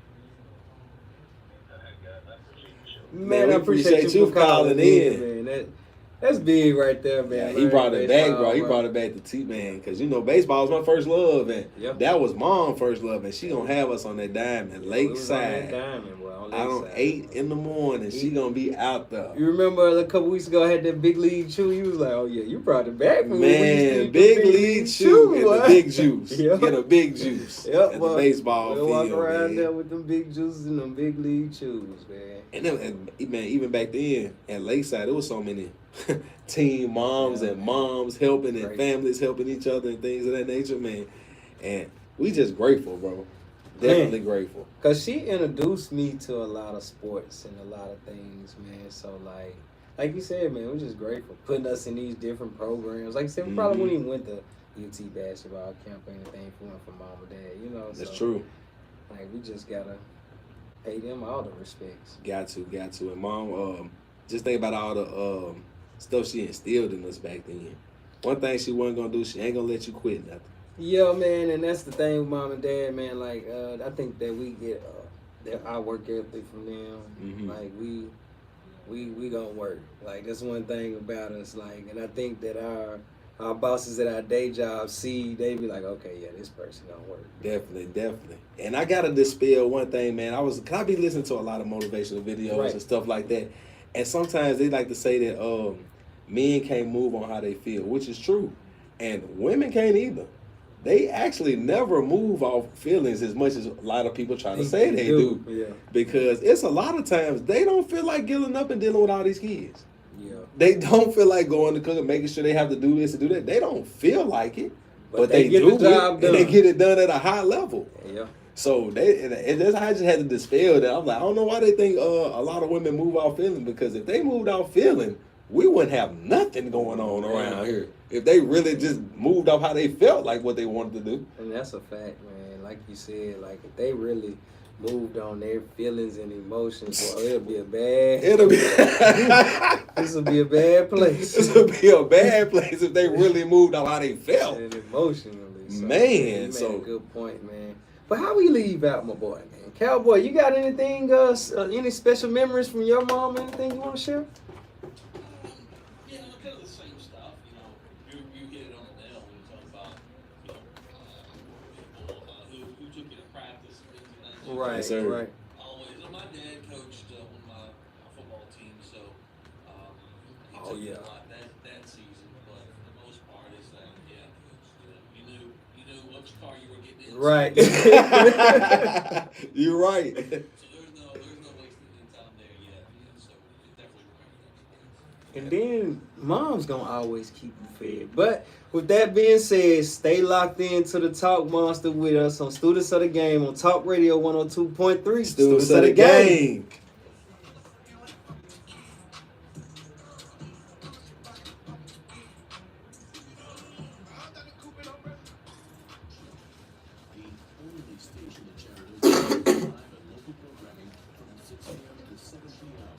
Man, I appreciate you for calling in, man. That's big right there, man. Yeah, he Learning brought it back, baseball, bro. He brought it back to T-Man. Because, you know, baseball was my first love. And Yep. that was Mom's first love. And she going to have us on that diamond, We was on that Lakeside. diamond, boy, on I don't, Lakeside. 8 in the morning. She going to be out there. You remember a couple weeks ago I had that big league chew? You was like, oh yeah, you brought it back. When we used to Man, eat big the league chew and the boy. big juice. Yep. Get a big juice Yep, at the boy. baseball We'll field, walk around man. there with them big juices and them big league chews, man. And then, man, even back then at Lakeside, there was so many teen moms Yeah, and man. moms helping and Great. families helping each other and things of that nature, man. And we just grateful, bro. Definitely grateful. Cause she introduced me to a lot of sports and a lot of things, man. So like you said, man, we're just grateful putting us in these different programs. Like you said, we probably Mhm. wouldn't even went to UT basketball camp or anything if we went for mom or dad, you know. That's so, true. Like we just gotta pay them all the respects. Got to. And Mom, just think about all the stuff she instilled in us back then. One thing she wasn't gonna do, she ain't gonna let you quit nothing. Yeah, man, and that's the thing with mom and dad, man. Like, I think that we get our work ethic from them. Mhm. Like, we gonna work. Like, that's one thing about us. Like, and I think that our bosses at our day job see, they be like, okay, yeah, this person don't work. Definitely. And I gotta dispel one thing, man. Cause I be listening to a lot of motivational videos Right. and stuff like that. And sometimes they like to say that men can't move on how they feel, which is true. And women can't either. They actually never move off feelings as much as a lot of people try to say they do. Yeah. Because it's a lot of times they don't feel like getting up and dealing with all these kids. Yeah. They don't feel like going to cook and making sure they have to do this and do that. They don't feel like it. But they they get do the job it, done. and they get it done at a high level. Yeah. So that's how I just had to dispel that. I'm like, I don't know why they think a lot of women move off feeling, because if they moved off feeling, we wouldn't have nothing going on around here. If they really just moved off how they felt like what they wanted to do. And that's a fact, man. Like you said, like if they really moved on their feelings and emotions, well, it'll be a bad. This will be a bad place. This would be a bad place if they really moved on how they felt. And emotionally, so, Man, you made so- a good point, man. But how we leave out, my boy, man? Cowboy, you got anything? Any special memories from your mom? Anything you want to share? Yeah, kind of the same stuff. You hit it on the nail when you talk about, people who took you to practice and things like that. Right, Yes, sir. right. Always. My dad coached one of my football teams, so he Oh, took me yeah. a lot that season. But for the most part, it's like, yeah, you knew which car you were getting into. Right. You're right. So there's no wasting any time there yet. Yeah, so definitely remember that. And then mom's gonna always keep you fed. But with that being said, stay locked in to the Talk Monster with us on Students of the Game on Talk Radio 102.3. Students of the game. The only station in Chattanooga live and local programming from 6 a.m. to 7 p.m.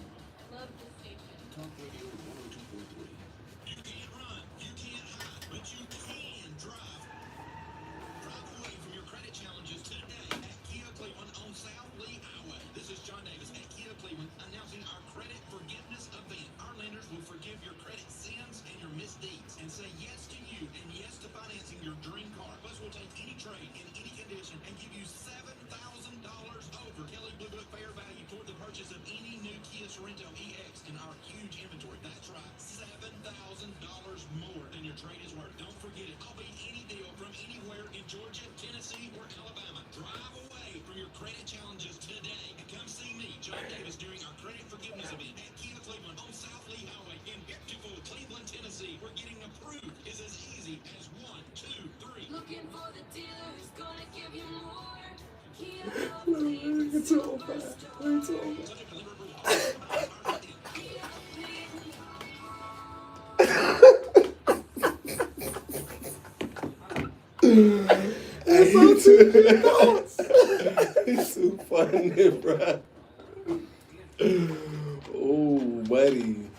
Love this station. Talk Radio 102.3. You can't run, you can't hide, but you can drive. Drive away from your credit challenges today at Kia Cleveland on South Lee Highway. This is John Davis at Kia Cleveland announcing our credit forgiveness event. Our lenders will forgive your credit sins and your misdeeds and say yes to you and yes to financing your dream car. Plus, we'll take any trade in any condition and give you $7,000 over Kelly Blue Book fair value toward the purchase of any new Kia Sorento EX in our huge inventory. That's right, $7,000 more than your trade is worth. Don't forget it. I'll beat any deal from anywhere in Georgia, Tennessee, or Alabama. Drive away from your credit challenges today and come see me, John Davis, during our credit forgiveness event at Kia Cleveland on South Lee Highway in beautiful Cleveland, Tennessee, where getting approved is as easy as 1, 2, 3. Looking for the dealer who's gonna give you more. Kia of Cleveland Superstore. Such a deliverable offer. Kia of Cleveland. He's too funny, bro. Oh, buddy.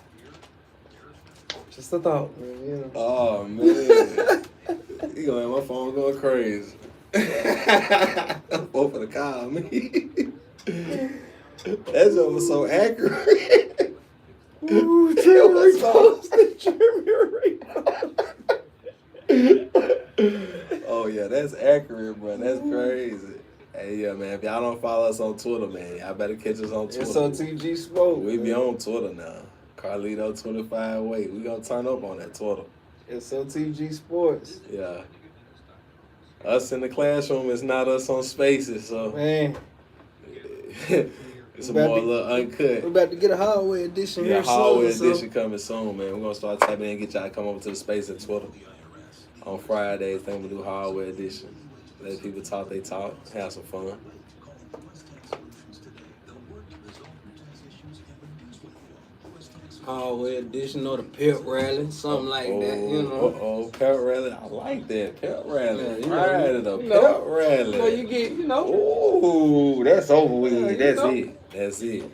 Just a thought, man. You know. Oh, man. You gonna have my phone going crazy. Both of the call me. That joke was so accurate. Ooh, It was so- Oh yeah, that's accurate, bro. That's crazy. Hey, yeah, man. If y'all don't follow us on Twitter, man, y'all better catch us on Twitter. SOTG Smoke. We be man. on Twitter now. Carlito 25 Wait. We gonna turn up on that Twitter. SOTG Sports. Yeah. Us in the classroom is not us on Spaces, so Man, it's more a little we're uncut. about to get a hallway edition Yeah, here hallway soon. edition coming soon, man. We're gonna start tapping in and get y'all to come over to the Space and Twitter. On Fridays, think we'll do hallway edition. Let people talk they talk, have some fun. Hallway edition or the pep rally, something like that, you know. Pep rally. I like that. Pep rally. Yeah, you know, Friday, the you know, pep rally. Well, you get, you know. Ooh, that's over with. Yeah, you That's know. it. That's it.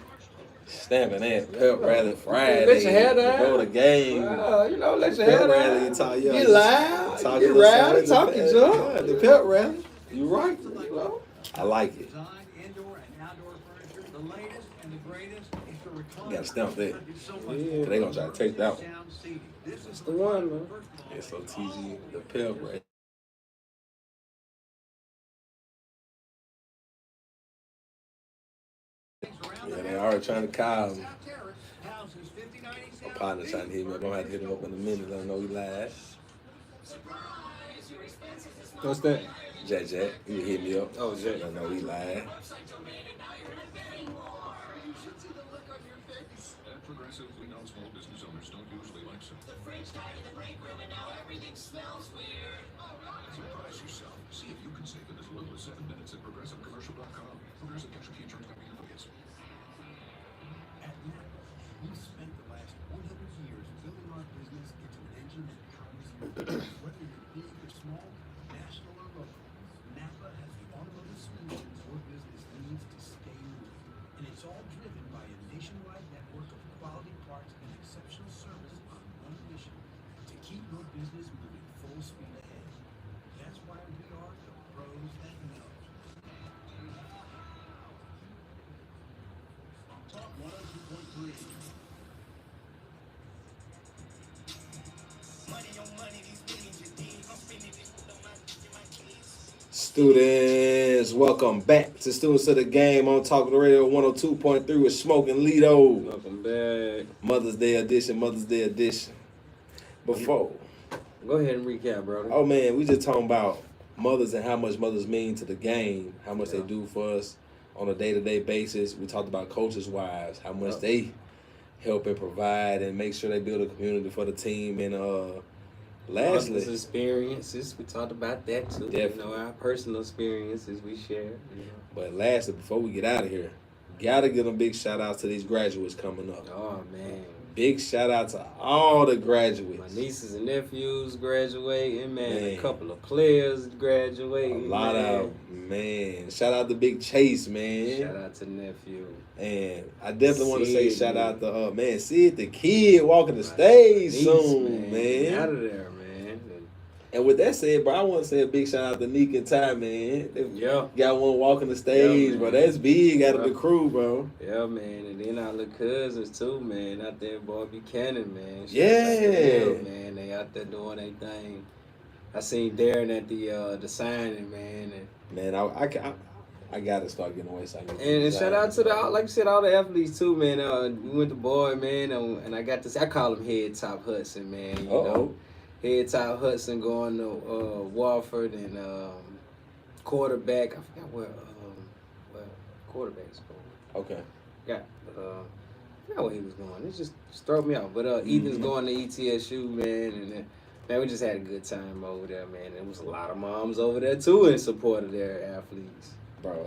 Stamping that pep rally Friday. Let your hair down. Go to game. You know, let your Pep hair rally, down. you talk, Get loud, talk get a little rowdy, side, talk the your pep- junk. yeah, the pep rally. You right. I like it. Design indoor and outdoor furniture The latest and the greatest is the recliner. Gotta stamp that. It's so much Yeah. more They gonna try to take that one. sound seating. This is the one, man. Yeah, so TG, the pep right. Yeah, they already trying to call me. Houses 50-90 My partner trying to hit me up. I'm gonna have to hit him up in a minute. Let him know he live. What's that? Jack, he hit me up. Oh, Jack. I know he live. At Progressive, we know small business owners don't usually like some. Surprise yourself. See if you can save in as little as 7 minutes at ProgressiveCommercial.com. Progressive Casualty Insurance Company affiliates. At NAPA, we've spent the last 100 years building our business into an engine that powers you. Whether you're big or small, national or local, NAPA has the automotive solutions your business needs to stay moving. And it's all driven by a nationwide network of quality parts and exceptional service on one mission: to keep your business moving full speed ahead. That's why we are the pros that know. Talk 102.3. Students, welcome back to Students of the Game on Talk the Radio 102.3 with Smoking Lido. Welcome back. Mother's Day edition. Before, Go ahead and recap, brother. oh man, we just talking about mothers and how much mothers mean to the game, how much they Yeah. do for us on a day-to-day basis. We talked about coaches' wives, how much Yeah. they help and provide and make sure they build a community for the team. And lastly, Others' experiences, we talked about that too. Definitely. You know, our personal experiences we share. You know. but lastly, before we get out of here, gotta give a big shout out to these graduates coming up. Oh man, Big shout out to all the graduates. my nieces and nephews graduating, man. Man. A couple of players A graduating. lot man. of man. Shout out to Big Chase, man. Shout out to nephew. And I definitely want to say Sid, shout man. out to man, Sid the kid walking the My stage niece, soon, man. Out of there, man. And with that said, bro, I want to say a big shout out to Neek and Ty, man. They Yeah. got one walking the stage, Yeah, bro. man. That's big out of Yeah. the crew, bro. Yeah, man, and then our little cousins too, man, out there, boy, Buchanan, man. Shout out to Yeah. them, man, they out there doing their thing. I seen Darren at the signing, man, Man, I gotta start getting away. So I can and shout out to like you said, all the athletes too, man. We went to Boyd, man, and I got this. I call him Head Top Hudson, man. You know, Head Top Hudson going to Wofford and quarterback. I forgot where quarterback's going. Okay. Yeah, but I forgot where he was going. It just throw me off. But Ethan's going to ETSU, man, and man, we just had a good time over there, man. There was a lot of moms over there too in support of their athletes. Bro,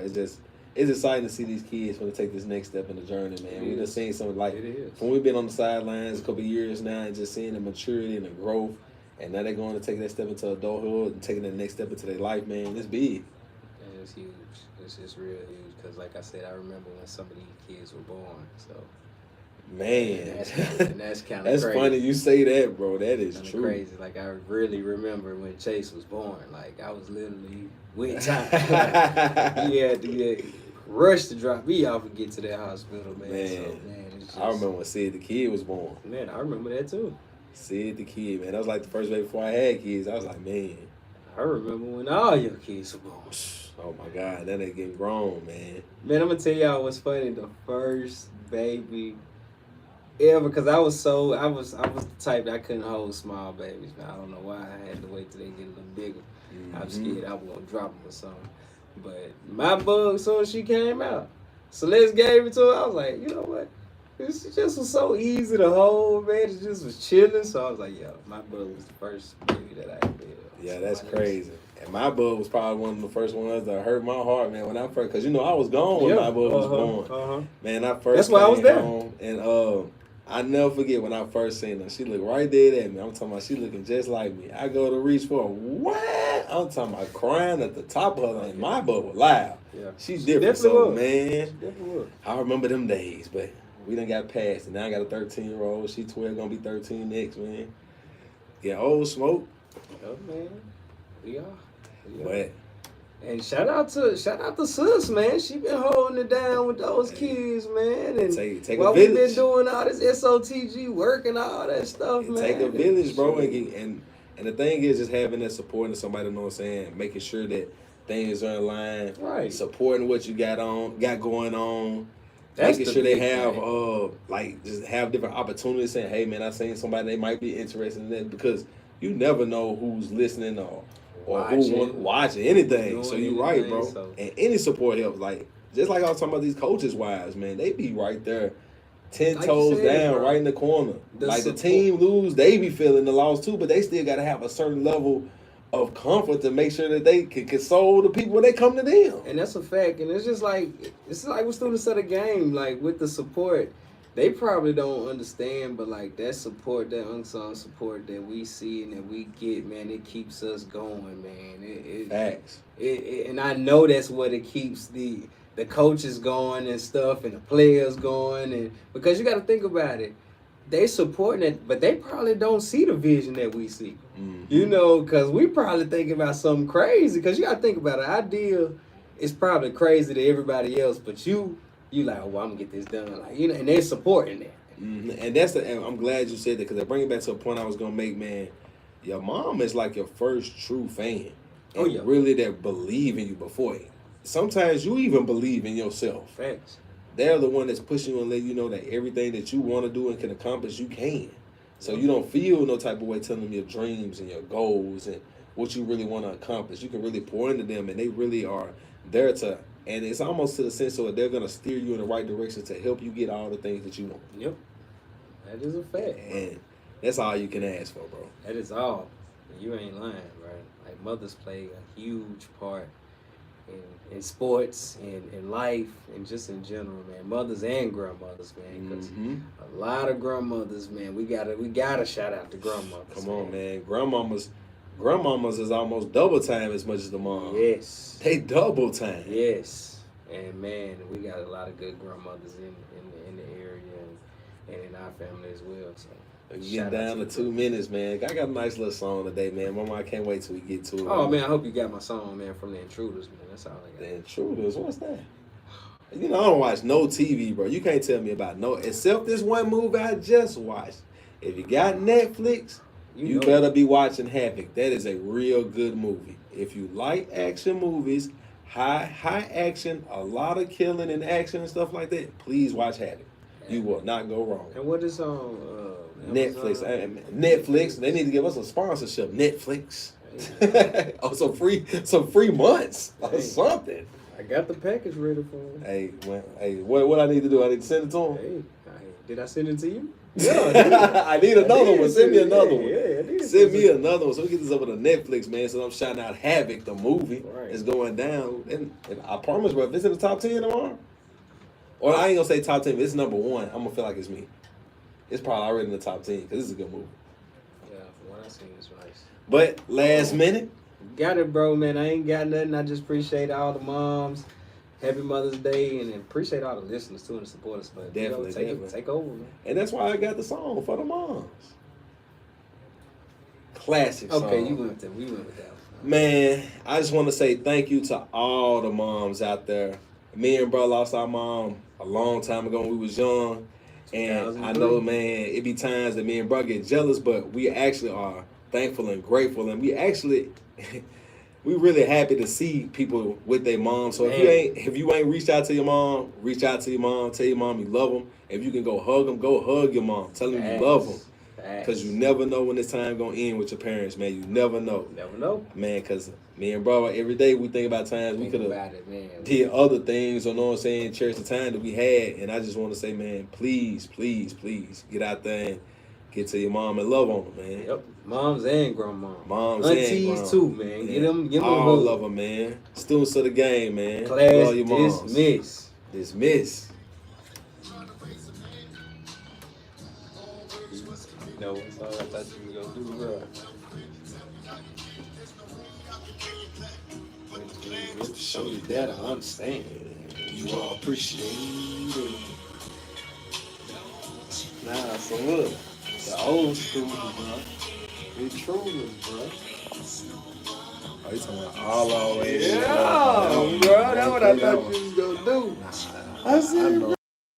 it's exciting to see these kids when they take this next step in the journey, man. It We done is. seen some like It is. when we've been on the sidelines a couple of years now and just seeing the maturity and the growth, and now they're going to take that step into adulthood and taking that next step into their life, man. It's big. And it's huge. It's just real huge because, like I said, I remember when some of these kids were born. So Man, and that's kind of that's crazy. funny you say that, bro. That is Kinda true. crazy. Like I really remember when Chase was born. Like I was literally with time. he had to rush to drop me off and get to that hospital, man. Man, So, man, it's just, I remember when Sid the kid was born. Man, I remember that too. Sid the kid, man. That was like the first day before I had kids. I was like, man, I remember when all your kids were born. oh my God, then they getting grown, man. Man, I'm gonna tell y'all what's funny. The first baby ever, because I was the type that I couldn't hold small babies. Man, I don't know why I had to wait till they get a little bigger. I was scared I was gonna drop them or something. But my bug, as soon as she came out, Celeste gave it to her. I was like, you know what? This just was so easy to hold, man. It just was chilling. So I was like, yo, my bug was the first baby that I had. Yeah, that's crazy. And my bud was probably one of the first ones that hurt my heart, man, when I first, because you know I was gone when my bud was born. Man, I first That's why I was came there. home, and I never forget when I first seen her. She looked right there at me. I'm talking about she looking just like me. I go to reach for her. What? I'm talking about crying at the top of her, and my bud was loud. Yeah. She's She different, definitely so was. man. She definitely was. I remember them days, but we done got past it. Now I got a 13-year-old. She 12, gonna be 13 next, man. Get old smoke. Oh man, we are. But And shout out to Sis, man. She been holding it down with those kids, man. And Take while a we been village. doing all this SOTG work and all that stuff, man. Take a village, bro. And the thing is just having that support and somebody, you know what I'm saying, making sure that things are in line, Right. supporting what you got going on. That's making the sure they big have thing. just have different opportunities, saying, hey man, I seen somebody they might be interested in that, because you never know who's listening or who watching anything. So you're right, bro. So. And any support helps. Like just like I was talking about these coaches' wives, man, they be right there, 10 Like you toes said, down, bro. right in the corner. The Like support. the team lose, they be feeling the loss too, but they still got to have a certain level of comfort to make sure that they can console the people when they come to them. And that's a fact. And it's like with students of the game, like with the support, they probably don't understand, but like that support, that unsung support that we see and that we get, man, it keeps us going, man. Facts. And I know that's what it keeps the coaches going and stuff, and the players going, and because you got to think about it, they supporting it, but they probably don't see the vision that we see. Mhm. You know, because we probably thinking about something crazy. Because you got to think about it. Idea is probably crazy to everybody else, but you like, oh, well, I'm gonna get this done, like, you know, and they're supporting that. Mm-hmm. And and I'm glad you said that, because I bring it back to a point I was gonna make, man. Your mom is like your first true fan. Oh, And yeah. really that believe in you before it. Sometimes you even believe in yourself. Facts. They're the one that's pushing you and letting you know that everything that you want to do and can accomplish, you can. So you don't feel no type of way telling them your dreams and your goals and what you really want to accomplish. You can really pour into them, and they really are there to, and it's almost to the sense of they're going to steer you in the right direction to help you get all the things that you want. Yep. That is a fact. And that's all you can ask for, bro. That is all. You ain't lying, right? Like mothers play a huge part in sports and in life and just in general, man. Mothers and grandmothers, man. 'Cause a lot of grandmothers, man. We gotta shout out to grandmothers. Come on, man. Grandmamas is almost double time as much as the mom. Yes. They double time. Yes. And man, we got a lot of good grandmothers in the area and in our family as well. So Get shout out down to the 2 minutes, man. I got a nice little song today, man. Mama, I can't wait till we get to it. Oh man, I hope you got my song, man, from the Intruders, man. That's all I got. The Intruders, what's that? You know, I don't watch no TV, bro. You can't tell me about no, except this one movie I just watched. If you got Netflix, you know better be watching Havoc. That is a real good movie. If you like action movies, high action, a lot of killing and action and stuff like that, please watch Havoc. You will not go wrong. And what is on Netflix. Amazon? Netflix. They need to give us a sponsorship. Netflix. Oh, some free months or Hey. something. I got the package ready for him. Hey, what I need to do? I need to send it to him. Hey, did I send it to you? I need another one. Send me another one. Yeah, I did. Send me another one. So we get this over to Netflix, man. So I'm shouting out Havoc, the movie. Right. It's going down. And I promise, bro, if it's in the top 10 tomorrow, or I ain't gonna say top 10, if it's number 1, I'm gonna feel like it's me. It's probably already in the top 10 because this is a good movie. Yeah, from what I seen, it's nice. But last minute, Got it, bro, man. I ain't got nothing. I just appreciate all the moms. Happy Mother's Day, and appreciate all the listeners too and the supporters. But Definitely, take definitely. take over, man. and that's why I got the song for the moms. Classic song. Okay, we went with that one. Man, I just want to say thank you to all the moms out there. Me and bro lost our mom a long time ago when we was young. And I know, man, it be times that me and bro get jealous, but we actually are thankful and grateful. And we actually, we really happy to see people with their mom. So if you ain't reached out to your mom, reach out to your mom. Tell your mom you love them. If you can go hug them, go hug your mom. Tell them you love them. Because you never know when this time going to end with your parents, man. You never know. Never know. Man, because me and bro, every day we think about times we could have man. did other things, you know what I'm saying, cherish the time that we had. And I just want to say, man, please, please, please get out there and get to your mom and love on them, man. Yep. Moms and grandma. Moms Aunties and grandma. too, man. Yeah. Give them all a hug. love them, man. Students of the game, man. Class Love your moms. dismiss. Dismiss. No, that's all I thought you were gonna do, bro. Show you that I understand. You all appreciate it. Nah, so look, the old school, bro. Intruders, bro. Oh, you talking about all the way? Yeah, bro. That's what I thought you was gonna do. I said,